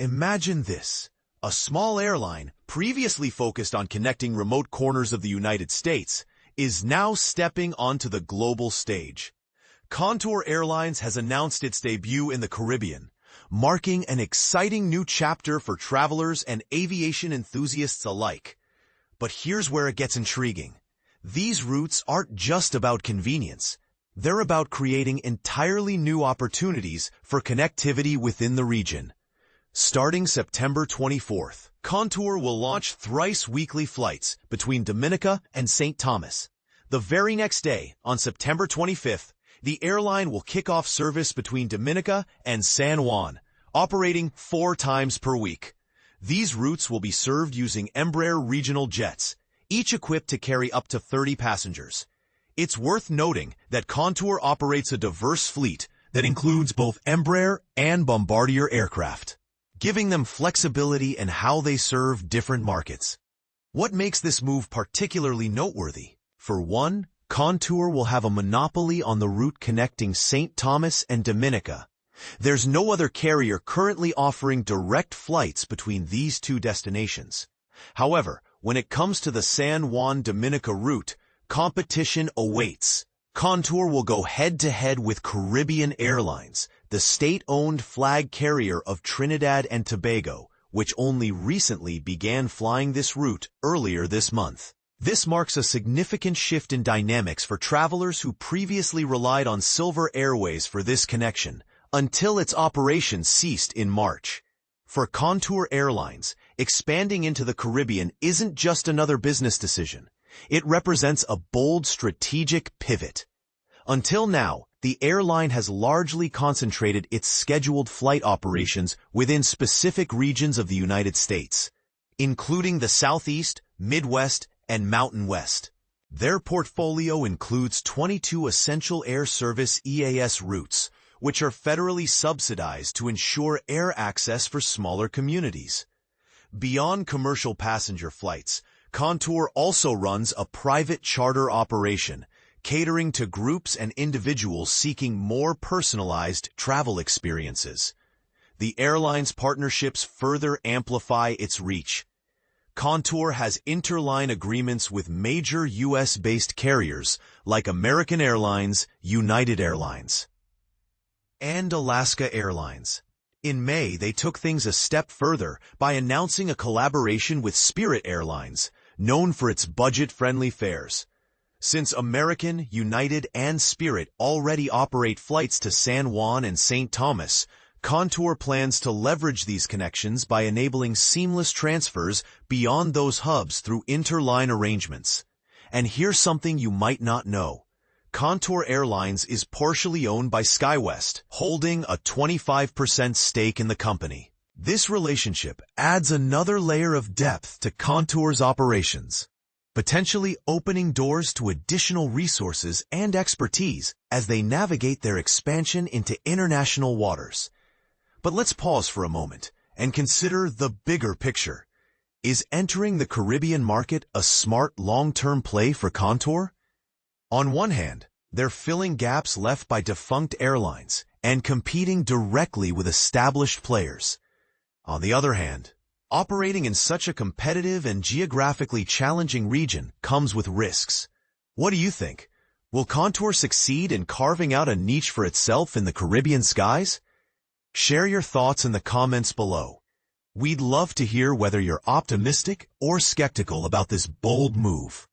Imagine this. A small airline, previously focused on connecting remote corners of the United States, is now stepping onto the global stage. Contour Airlines has announced its debut in the Caribbean, marking an exciting new chapter for travelers and aviation enthusiasts alike. But here's where it gets intriguing. These routes aren't just about convenience. They're about creating entirely new opportunities for connectivity within the region. Starting September 24th, Contour will launch thrice weekly flights between Dominica and St. Thomas. The very next day, on September 25th, the airline will kick off service between Dominica and San Juan, operating 4 times per week. These routes will be served using Embraer regional jets, each equipped to carry up to 30 passengers. It's worth noting that Contour operates a diverse fleet that includes both Embraer and Bombardier aircraft, giving them flexibility in how they serve different markets. What makes this move particularly noteworthy? For one, Contour will have a monopoly on the route connecting St. Thomas and Dominica. There's no other carrier currently offering direct flights between these two destinations. However, when it comes to the San Juan-Dominica route, competition awaits. Contour will go head-to-head with Caribbean Airlines, the state-owned flag carrier of Trinidad and Tobago, which only recently began flying this route earlier this month. This marks a significant shift in dynamics for travelers who previously relied on Silver Airways for this connection, until its operation ceased in March. For Contour Airlines, expanding into the Caribbean isn't just another business decision. It represents a bold strategic pivot. Until now, the airline has largely concentrated its scheduled flight operations within specific regions of the United States, including the Southeast, Midwest, and Mountain West. Their portfolio includes 22 essential air service EAS routes, which are federally subsidized to ensure air access for smaller communities. Beyond commercial passenger flights, Contour also runs a private charter operation, catering to groups and individuals seeking more personalized travel experiences. The airline's partnerships further amplify its reach. Contour has interline agreements with major U.S.-based carriers like American Airlines, United Airlines, and Alaska Airlines. In May, they took things a step further by announcing a collaboration with Spirit Airlines, known for its budget-friendly fares. Since American, United, and Spirit already operate flights to San Juan and St. Thomas, Contour plans to leverage these connections by enabling seamless transfers beyond those hubs through interline arrangements. And here's something you might not know. Contour Airlines is partially owned by SkyWest, holding a 25% stake in the company. This relationship adds another layer of depth to Contour's operations, potentially opening doors to additional resources and expertise as they navigate their expansion into international waters. But let's pause for a moment and consider the bigger picture. Is entering the Caribbean market a smart long-term play for Contour? On one hand, they're filling gaps left by defunct airlines and competing directly with established players. On the other hand, operating in such a competitive and geographically challenging region comes with risks. What do you think? Will Contour succeed in carving out a niche for itself in the Caribbean skies? Share your thoughts in the comments below. We'd love to hear whether you're optimistic or skeptical about this bold move.